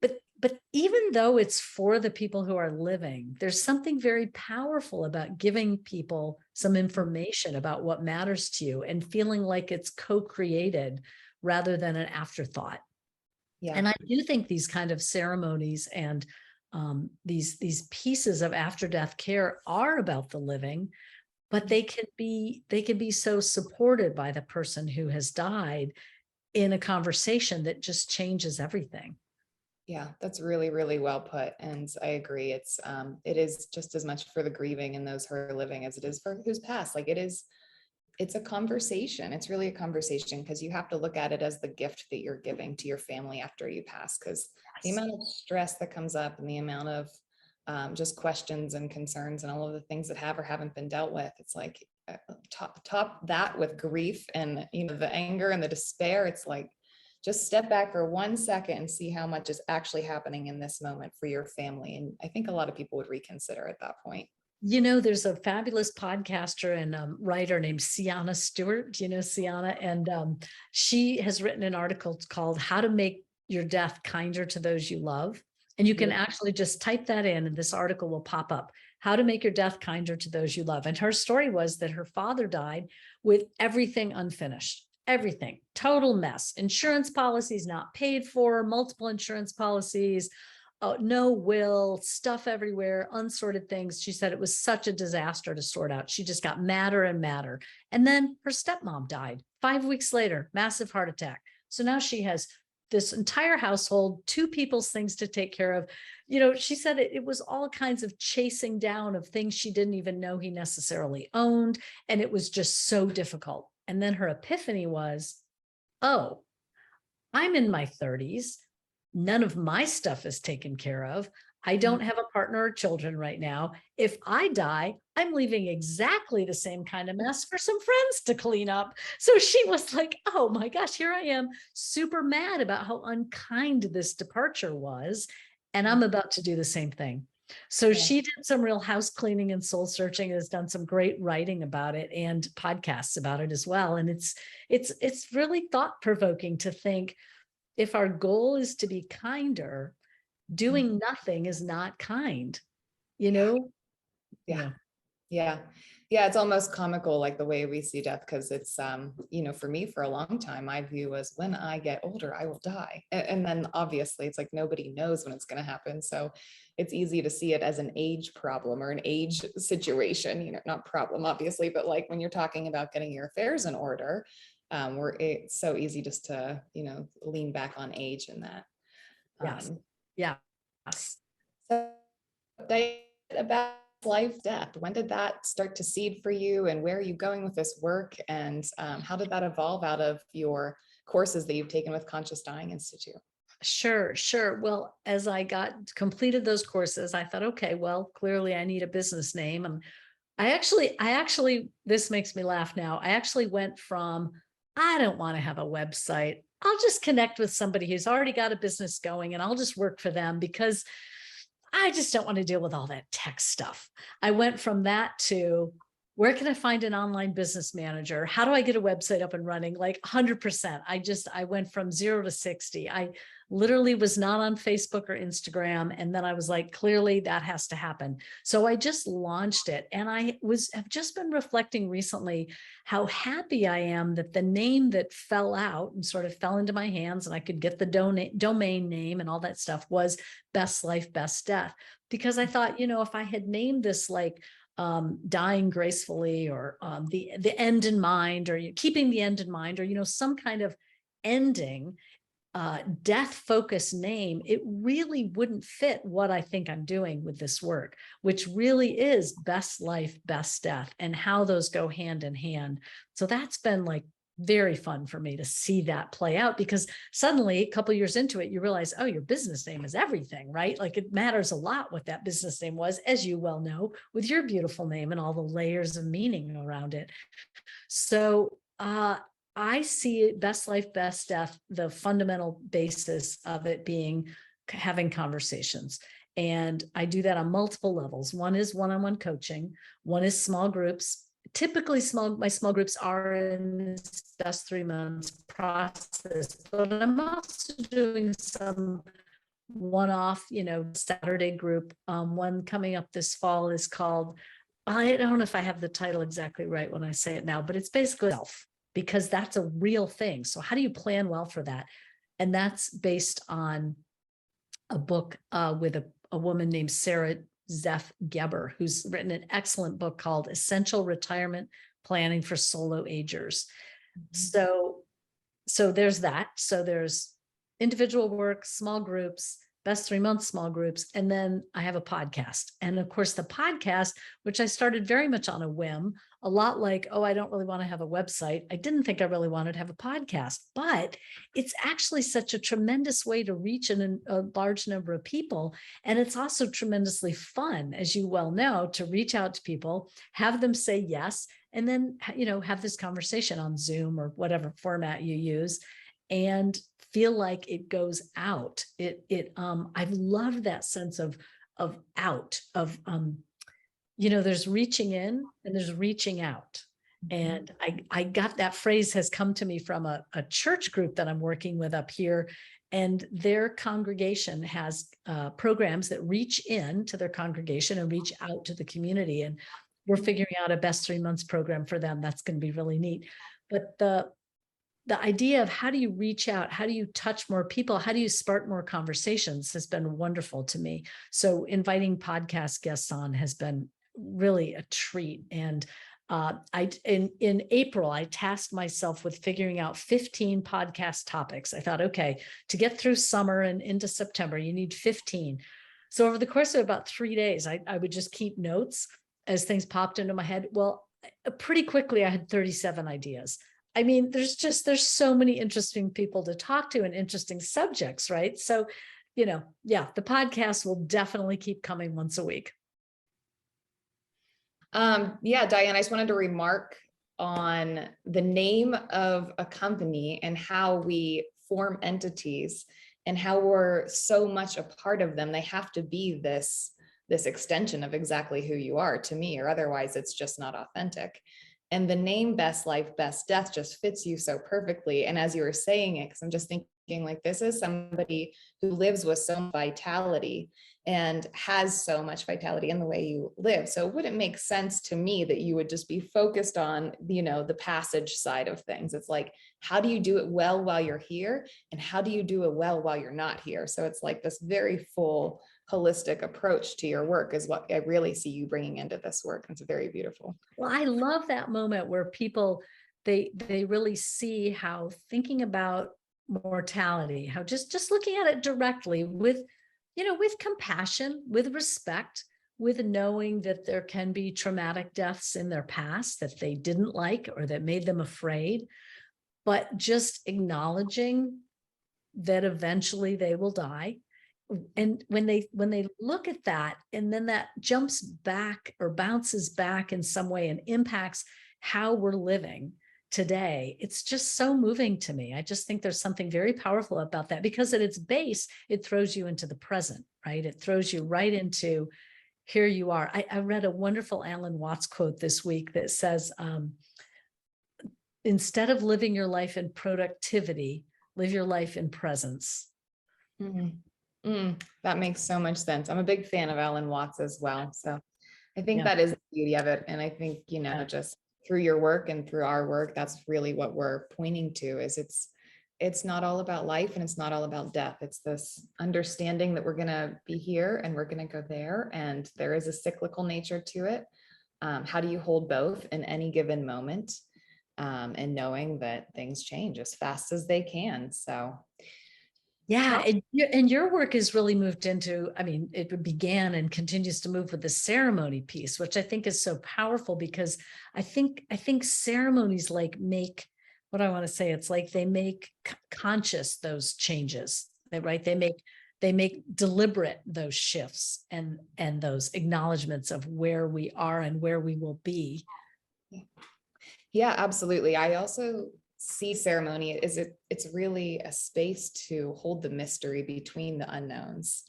But even though it's for the people who are living, there's something very powerful about giving people some information about what matters to you and feeling like it's co-created rather than an afterthought. Yeah. And I do think these kind of ceremonies and these pieces of after death care are about the living, but they can be so supported by the person who has died in a conversation that just changes everything. Yeah, that's really, really well put. And I agree. It is just as much for the grieving and those who are living as it is for who's passed. Like it's a conversation. It's really a conversation, because you have to look at it as the gift that you're giving to your family after you pass. Because the amount of stress that comes up and the amount of just questions and concerns and all of the things that have or haven't been dealt with. It's like top that with grief and, you know, the anger and the despair. It's like, just step back for 1 second and see how much is actually happening in this moment for your family. And I think a lot of people would reconsider at that point. You know, there's a fabulous podcaster and writer named Sienna Stewart. Do you know Sienna? And she has written an article called How to Make Your Death Kinder to Those You Love. And you can actually just type that in and this article will pop up. How to Make Your Death Kinder to Those You Love. And her story was that her father died with everything unfinished. Everything, total mess. Insurance policies not paid for, multiple insurance policies, no will, stuff everywhere, unsorted things. She said it was such a disaster to sort out. She just got madder and madder. And then her stepmom died 5 weeks later, massive heart attack. So now she has this entire household, 2 people's things to take care of. You know, she said it was all kinds of chasing down of things she didn't even know he necessarily owned. And it was just so difficult. And then her epiphany was, oh, I'm in my 30s. None of my stuff is taken care of. I don't have a partner or children right now. If I die, I'm leaving exactly the same kind of mess for some friends to clean up. So she was like, oh my gosh, here I am, super mad about how unkind this departure was. And I'm about to do the same thing. So she did some real house cleaning and soul searching, has done some great writing about it and podcasts about it as well. And it's really thought provoking to think, if our goal is to be kinder, doing nothing is not kind, you know? Yeah. It's almost comical, like the way we see death, because it's, you know, for me, for a long time, my view was when I get older, I will die. And then obviously it's like nobody knows when it's going to happen. So it's easy to see it as an age problem or an age situation, you know, not problem, obviously, but like when you're talking about getting your affairs in order, where it's so easy just to, you know, lean back on age and that. Yes. Yes. So about life, death, when did that start to seed for you, and where are you going with this work, and how did that evolve out of your courses that you've taken with Conscious Dying Institute? Sure. Well, as I completed those courses, I thought, okay, well, clearly I need a business name. And I actually, this makes me laugh now. I actually went from, I don't want to have a website. I'll just connect with somebody who's already got a business going and I'll just work for them because I just don't want to deal with all that tech stuff. I went from that to, where can I find an online business manager? How do I get a website up and running? Like 100%. I went from 0 to 60. I literally was not on Facebook or Instagram. And then I was like, clearly that has to happen. So I just launched it. And have just been reflecting recently how happy I am that the name that fell out and sort of fell into my hands and I could get the domain name and all that stuff was Best Life, Best Death. Because I thought, you know, if I had named this like, dying gracefully, or the end in mind, or keeping the end in mind, or, you know, some kind of ending, death focused name, it really wouldn't fit what I think I'm doing with this work, which really is best life, best death, and how those go hand in hand. So that's been like very fun for me to see that play out, because suddenly a couple of years into it, you realize, oh, your business name is everything, right? Like it matters a lot what that business name was, as you well know, with your beautiful name and all the layers of meaning around it. So I see Best Life, Best Death, the fundamental basis of it being having conversations. And I do that on multiple levels. One is one-on-one coaching. One is small groups. Typically my small groups are in this best 3 months process, but I'm also doing some one-off, you know, Saturday group. One coming up this fall is called, I don't know if I have the title exactly right when I say it now, but it's basically self, because that's a real thing. So how do you plan well for that? And that's based on a book with a woman named Sarah Zeph Geber, who's written an excellent book called Essential Retirement Planning for Solo Agers. So there's that. So there's individual work, small groups, Best 3 months small groups, and then I have a podcast. And of course, the podcast, which I started very much on a whim, a lot like, oh, I don't really want to have a website. I didn't think I really wanted to have a podcast, but it's actually such a tremendous way to reach a large number of people. And it's also tremendously fun, as you well know, to reach out to people, have them say yes, and then, have this conversation on Zoom or whatever format you use, and feel like it goes out. I've loved that sense of out, of, there's reaching in and there's reaching out. And I got that phrase has come to me from a church group that I'm working with up here. And their congregation has programs that reach in to their congregation and reach out to the community. And we're figuring out a best 3 months program for them. That's going to be really neat. But the idea of how do you reach out, how do you touch more people, how do you spark more conversations has been wonderful to me. So inviting podcast guests on has been really a treat. And in April, I tasked myself with figuring out 15 podcast topics. I thought, okay, to get through summer and into September, you need 15. So over the course of about 3 days, I would just keep notes as things popped into my head. Well, pretty quickly, I had 37 ideas. I mean, there's so many interesting people to talk to and interesting subjects, right? So, the podcast will definitely keep coming once a week. Yeah, Diane, I just wanted to remark on the name of a company and how we form entities and how we're so much a part of them. They have to be this extension of exactly who you are to me, or otherwise it's just not authentic. And the name Best Life, Best Death just fits you so perfectly. And as you were saying it, because I'm just thinking like, this is somebody who lives with so much vitality and has so much vitality in the way you live. So it wouldn't make sense to me that you would just be focused on, the passage side of things. It's like, how do you do it well while you're here? And how do you do it well while you're not here? So it's like this very full, holistic approach to your work is what I really see you bringing into this work. It's very beautiful. Well, I love that moment where people, they really see how thinking about mortality, how just looking at it directly with compassion, with respect, with knowing that there can be traumatic deaths in their past that they didn't like or that made them afraid, but just acknowledging that eventually they will die. And when they look at that, and then that jumps back or bounces back in some way and impacts how we're living today, it's just so moving to me. I just think there's something very powerful about that, because at its base, it throws you into the present, right? It throws you right into here you are. I read a wonderful Alan Watts quote this week that says, instead of living your life in productivity, live your life in presence. That makes so much sense. I'm a big fan of Alan Watts as well. So I think Yeah. that is the beauty of it. And I think, just through your work and through our work, that's really what we're pointing to, is it's not all about life and it's not all about death. It's this understanding that we're going to be here and we're going to go there. And there is a cyclical nature to it. How do you hold both in any given moment? And knowing that things change as fast as they can. So yeah, and your work has really moved into, it began and continues to move with the ceremony piece, which I think is so powerful, because I think ceremonies make what I want to say. It's like they make conscious those changes, right? They make deliberate those shifts and those acknowledgements of where we are and where we will be. Yeah, absolutely. I also see ceremony as it's really a space to hold the mystery between the unknowns.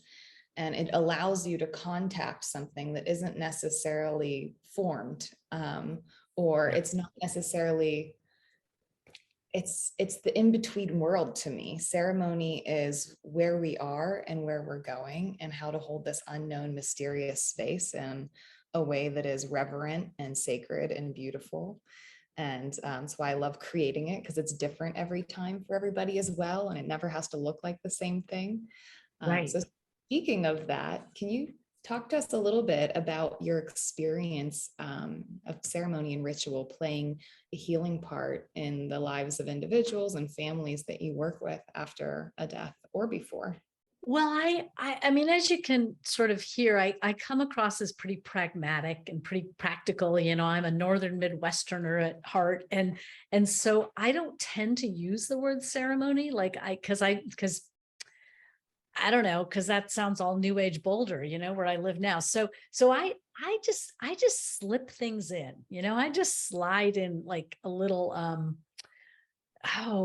And it allows you to contact something that isn't necessarily formed, or it's not necessarily, it's the in-between world to me. Ceremony is where we are and where we're going, and how to hold this unknown, mysterious space in a way that is reverent and sacred and beautiful. And so I love creating it, because it's different every time for everybody as well. And it never has to look like the same thing. Right. So speaking of that, can you talk to us a little bit about your experience of ceremony and ritual playing a healing part in the lives of individuals and families that you work with after a death or before? Well, I mean, as you can sort of hear, I come across as pretty pragmatic and pretty practical. I'm a Northern Midwesterner at heart. And so I don't tend to use the word ceremony because I don't know, because that sounds all new age Boulder, where I live now. So I just slip things in, I just slide in like a little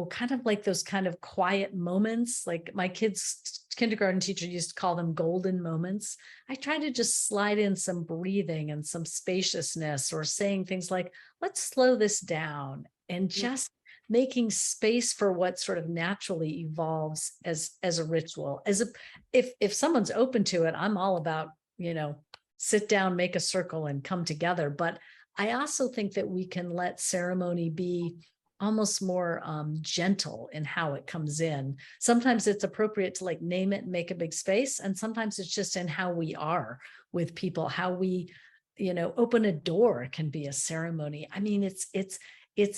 kind of like those kind of quiet moments. Like my kids' kindergarten teacher used to call them golden moments. I try to just slide in some breathing and some spaciousness, or saying things like, let's slow this down, and just making space for what sort of naturally evolves as a ritual. If someone's open to it, I'm all about, sit down, make a circle, and come together. But I also think that we can let ceremony be almost more gentle in how it comes in. Sometimes it's appropriate to like name it and make a big space. And sometimes it's just in how we are with people, how we, open a door can be a ceremony. I mean, it's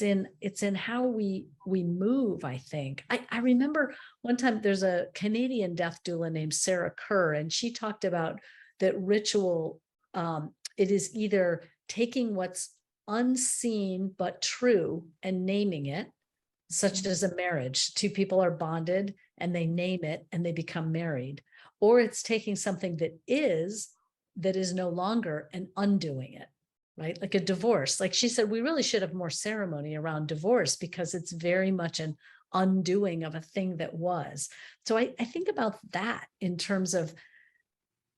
in how we move, I think. I remember one time there's a Canadian death doula named Sarah Kerr, and she talked about that ritual. It is either taking what's unseen but true and naming it, such as a marriage. Two people are bonded and they name it and they become married. Or it's taking something that is no longer and undoing it, right? Like a divorce. Like she said, we really should have more ceremony around divorce because it's very much an undoing of a thing that was. So I think about that in terms of,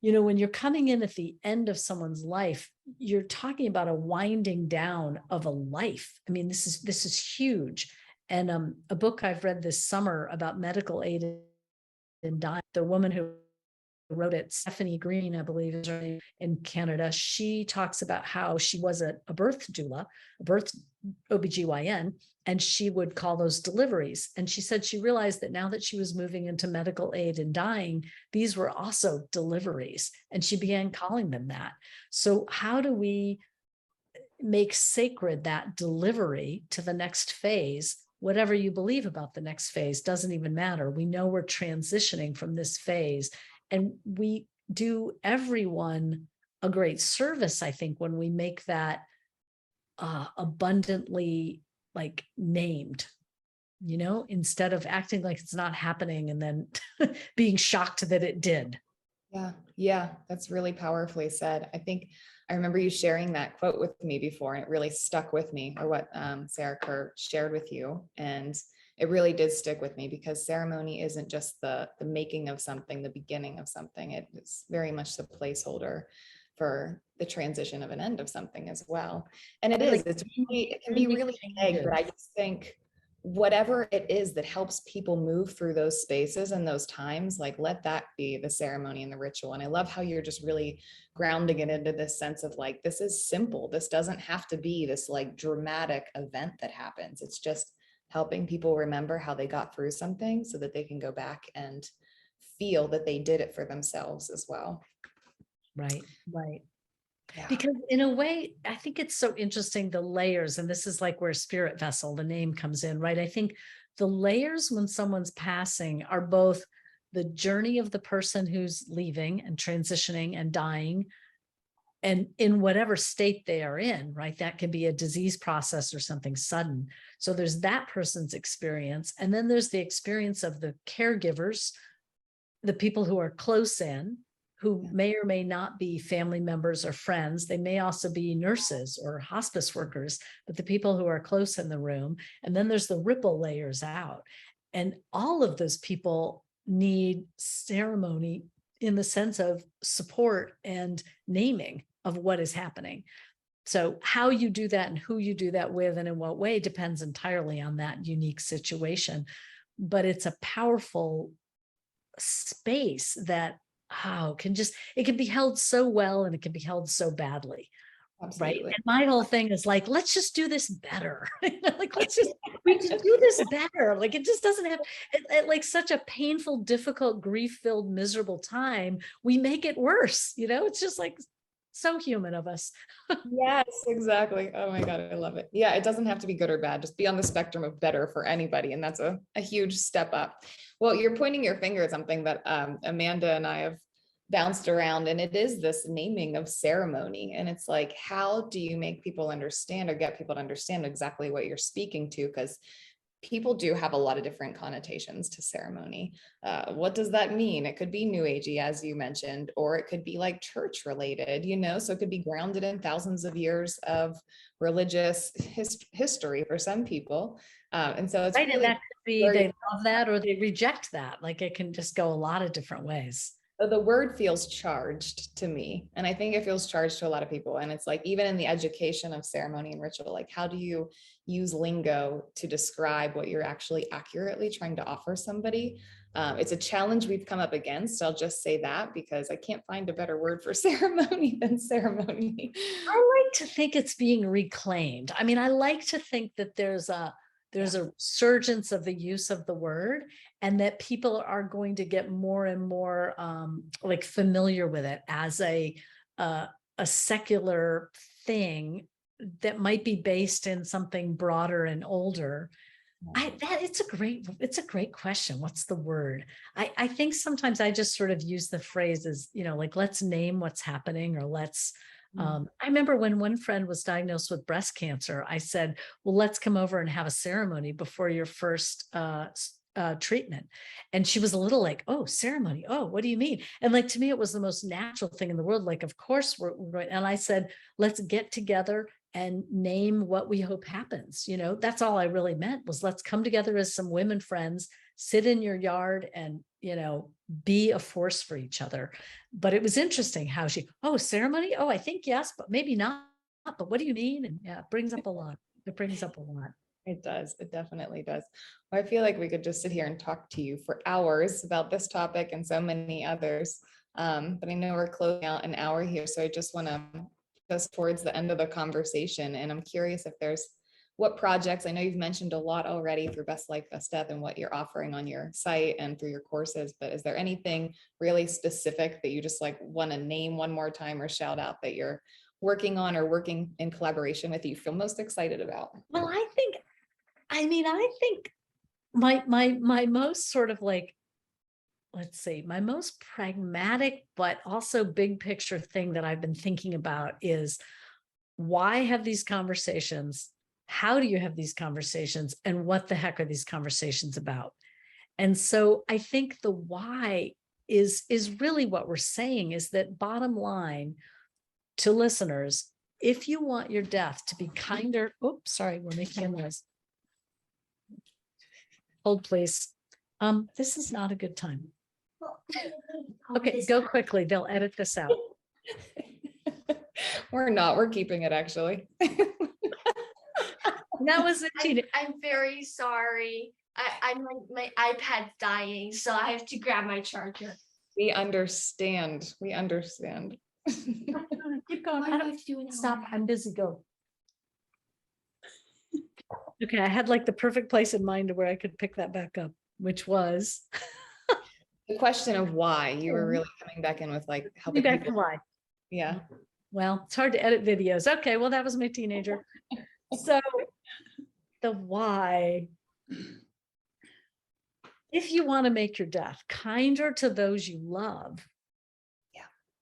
when you're coming in at the end of someone's life, you're talking about a winding down of a life. I mean, this is huge. And a book I've read this summer about medical aid in dying, the woman who wrote it, Stephanie Green, I believe is her name, in Canada, she talks about how she was a birth doula, a birth OBGYN, and she would call those deliveries. And she said she realized that now that she was moving into medical aid and dying, these were also deliveries. And she began calling them that. So how do we make sacred that delivery to the next phase? Whatever you believe about the next phase doesn't even matter. We know we're transitioning from this phase. And we do everyone a great service, I think, when we make that abundantly like named, instead of acting like it's not happening and then being shocked that it did. Yeah, that's really powerfully said. I think I remember you sharing that quote with me before, and it really stuck with me, or what Sarah Kerr shared with you. And it really did stick with me, because ceremony isn't just the making of something, the beginning of something. It's very much the placeholder for the transition of an end of something as well. And it can be really vague, but I just think whatever it is that helps people move through those spaces and those times, like let that be the ceremony and the ritual. And I love how you're just really grounding it into this sense of like, this is simple. This doesn't have to be this like dramatic event that happens. It's just helping people remember how they got through something so that they can go back and feel that they did it for themselves as well. Right. Yeah. Because in a way, I think it's so interesting, the layers, and this is like where spirit vessel, the name, comes in, right? I think the layers when someone's passing are both the journey of the person who's leaving and transitioning and dying, and in whatever state they are in, right? That can be a disease process or something sudden. So there's that person's experience. And then there's the experience of the caregivers, the people who are close in, who may or may not be family members or friends. They may also be nurses or hospice workers, but the people who are close in the room. And then there's the ripple layers out. And all of those people need ceremony in the sense of support and naming of what is happening. So how you do that and who you do that with and in what way depends entirely on that unique situation. But it's a powerful space that it can be held so well and it can be held so badly. Absolutely. Right. And my whole thing is like, let's just do this better. Like, we can do this better. Like, it just doesn't have like such a painful, difficult, grief-filled, miserable time. We make it worse. It's just like, So human of us. Yes, exactly. Oh my God, I love it. Yeah, it doesn't have to be good or bad, just be on the spectrum of better for anybody. And that's a huge step up. Well, you're pointing your finger at something that Amanda and I have bounced around, and it is this naming of ceremony. And it's like, how do you make people understand or get people to understand exactly what you're speaking to? Because people do have a lot of different connotations to ceremony. What does that mean? It could be new agey, as you mentioned, or it could be like church related, so it could be grounded in thousands of years of religious history for some people. And so it's Right, and really that could be they love that or they reject that. Like it can just go a lot of different ways. the word feels charged to me. And I think it feels charged to a lot of people. And it's like, even in the education of ceremony and ritual, like how do you use lingo to describe what you're actually accurately trying to offer somebody? It's a challenge we've come up against. I'll just say that because I can't find a better word for ceremony than ceremony. I like to think it's being reclaimed. I mean, I like to think that there's a resurgence of the use of the word, and that people are going to get more and more like familiar with it as a secular thing that might be based in something broader and older. It's a great question. What's the word? I think sometimes I just sort of use the phrase as, like, let's name what's happening, or let's I remember when one friend was diagnosed with breast cancer, I said, well, let's come over and have a ceremony before your first treatment. And she was a little like, oh, ceremony. Oh, what do you mean? And like, to me, it was the most natural thing in the world. Like, of course we're going. And I said, let's get together and name what we hope happens. That's all I really meant, was let's come together as some women friends, sit in your yard and, be a force for each other. But it was interesting how ceremony. Oh, I think yes, but maybe not. But what do you mean? And yeah, it brings up a lot. It brings up a lot. It does. It definitely does. Well, I feel like we could just sit here and talk to you for hours about this topic and so many others. But I know we're closing out an hour here. So I just want to just towards the end of the conversation. And I'm curious if there's what projects, I know you've mentioned a lot already through Best Life, Best Death and what you're offering on your site and through your courses, but is there anything really specific that you just like want to name one more time or shout out that you're working on or working in collaboration with you feel most excited about? Well, I think my most sort of like, let's see, my most pragmatic, but also big picture thing that I've been thinking about is, why have these conversations? How do you have these conversations? And what the heck are these conversations about? And so I think the why is really what we're saying, is that bottom line to listeners, if you want your death to be kinder, oops, sorry, we're making a noise. Hold, please. This is not a good time. Okay, go quickly. They'll edit this out. We're keeping it actually. That was I'm very sorry. I'm like, my iPad's dying, so I have to grab my charger. We understand. We understand. Keep going. Why do I have to do it? Stop. I'm busy. Go. Okay, I had like the perfect place in mind to where I could pick that back up, which was the question of why. You were really coming back in with like helping back to people. why. Yeah. Well, it's hard to edit videos. Okay, well, that was my teenager. So the why. If you want to make your death kinder to those you love,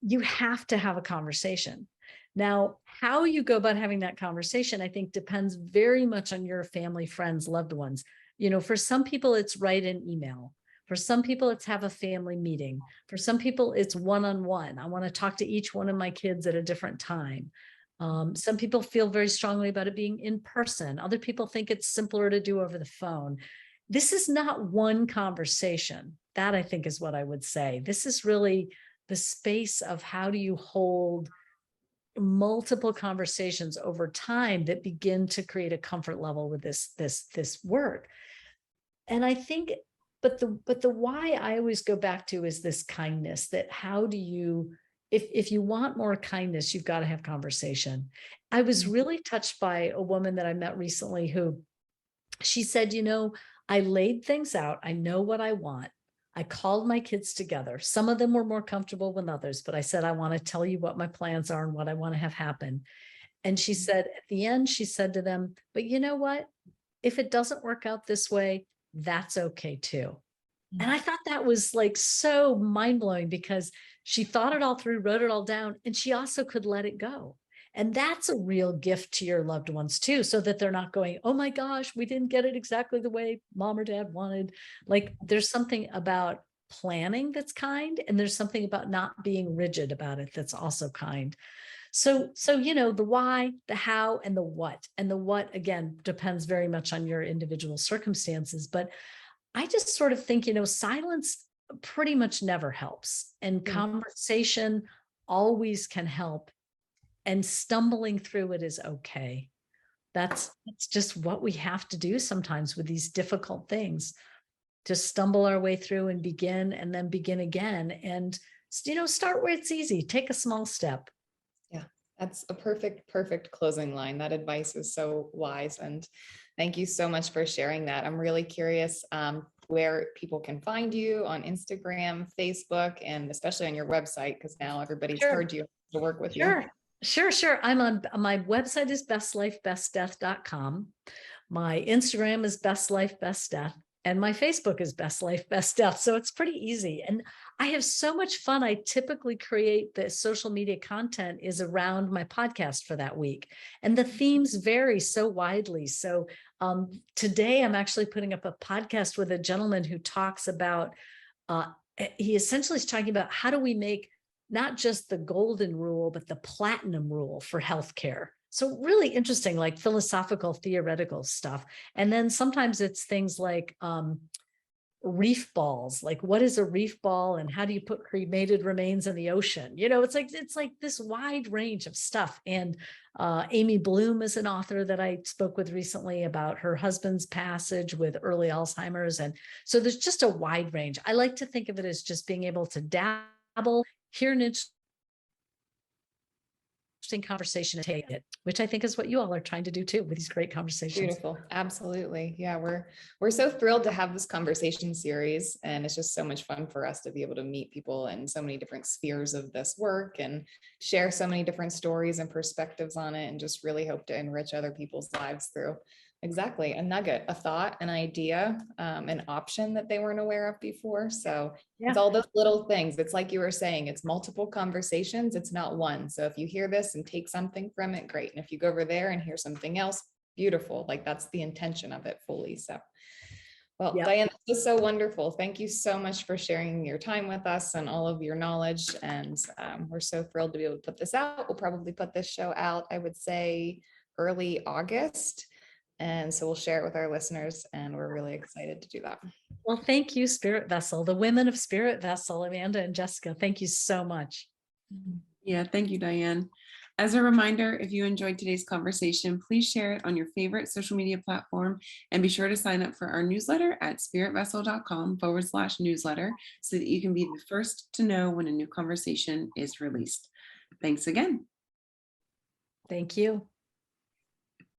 you have to have a conversation. Now, how you go about having that conversation, I think, depends very much on your family, friends, loved ones. For some people, it's write an email. For some people, it's have a family meeting. For some people, it's one-on-one. I want to talk to each one of my kids at a different time. Some people feel very strongly about it being in person. Other people think it's simpler to do over the phone. This is not one conversation. That, I think, is what I would say. This is really the space of how do you hold multiple conversations over time that begin to create a comfort level with this work. And I think, but the why I always go back to is this kindness, that how do you, if you want more kindness, you've got to have conversation. I was really touched by a woman that I met recently who, she said, I laid things out. I know what I want. I called my kids together. Some of them were more comfortable than others, but I said, I want to tell you what my plans are and what I want to have happen. And she said, at the end, she said to them, but you know what? If it doesn't work out this way, that's okay too. And I thought that was like so mind blowing, because she thought it all through, wrote it all down, and she also could let it go. And that's a real gift to your loved ones too, so that they're not going, oh my gosh, we didn't get it exactly the way mom or dad wanted. Like, there's something about planning that's kind, and there's something about not being rigid about it that's also kind. So, the why, the how, and the what. And the what, again, depends very much on your individual circumstances. But I just sort of think, silence pretty much never helps. And conversation always can help. And stumbling through it is okay. That's just what we have to do sometimes with these difficult things, to stumble our way through and then begin again. And, start where it's easy. Take a small step. Yeah, that's a perfect closing line. That advice is so wise. And thank you so much for sharing that. I'm really curious where people can find you on Instagram, Facebook, and especially on your website, because now everybody's heard you to work with you. Sure. I'm on, my website is bestlifebestdeath.com. My Instagram is Best Life Best Death, and my Facebook is Best Life Best Death. So it's pretty easy. And I have so much fun. I typically create the social media content is around my podcast for that week. And the themes vary so widely. So today I'm actually putting up a podcast with a gentleman who talks about, he essentially is talking about how do we make not just the golden rule, but the platinum rule for healthcare. So really interesting, like philosophical, theoretical stuff. And then sometimes it's things like reef balls, like what is a reef ball and how do you put cremated remains in the ocean? It's like this wide range of stuff. And Amy Bloom is an author that I spoke with recently about her husband's passage with early Alzheimer's. And so there's just a wide range. I like to think of it as just being able to dabble, hear an interesting conversation and take it, which I think is what you all are trying to do too with these great conversations. Beautiful. Absolutely. Yeah, we're so thrilled to have this conversation series, and it's just so much fun for us to be able to meet people in so many different spheres of this work and share so many different stories and perspectives on it, and just really hope to enrich other people's lives through exactly a nugget, a thought, an idea, an option that they weren't aware of before. So it's all those little things. It's like you were saying, it's multiple conversations. It's not one. So if you hear this and take something from it, great. And if you go over there and hear something else, beautiful. Like that's the intention of it fully. So, well, Diane, this is so wonderful. Thank you so much for sharing your time with us and all of your knowledge. And we're so thrilled to be able to put this out. We'll probably put this show out, I would say, early August. And so we'll share it with our listeners, and we're really excited to do that. Well, thank you, Spirit Vessel, the women of Spirit Vessel, Amanda and Jessica. Thank you so much. Yeah, thank you, Diane. As a reminder, if you enjoyed today's conversation, please share it on your favorite social media platform, and be sure to sign up for our newsletter at spiritvessel.com/newsletter so that you can be the first to know when a new conversation is released. Thanks again. Thank you.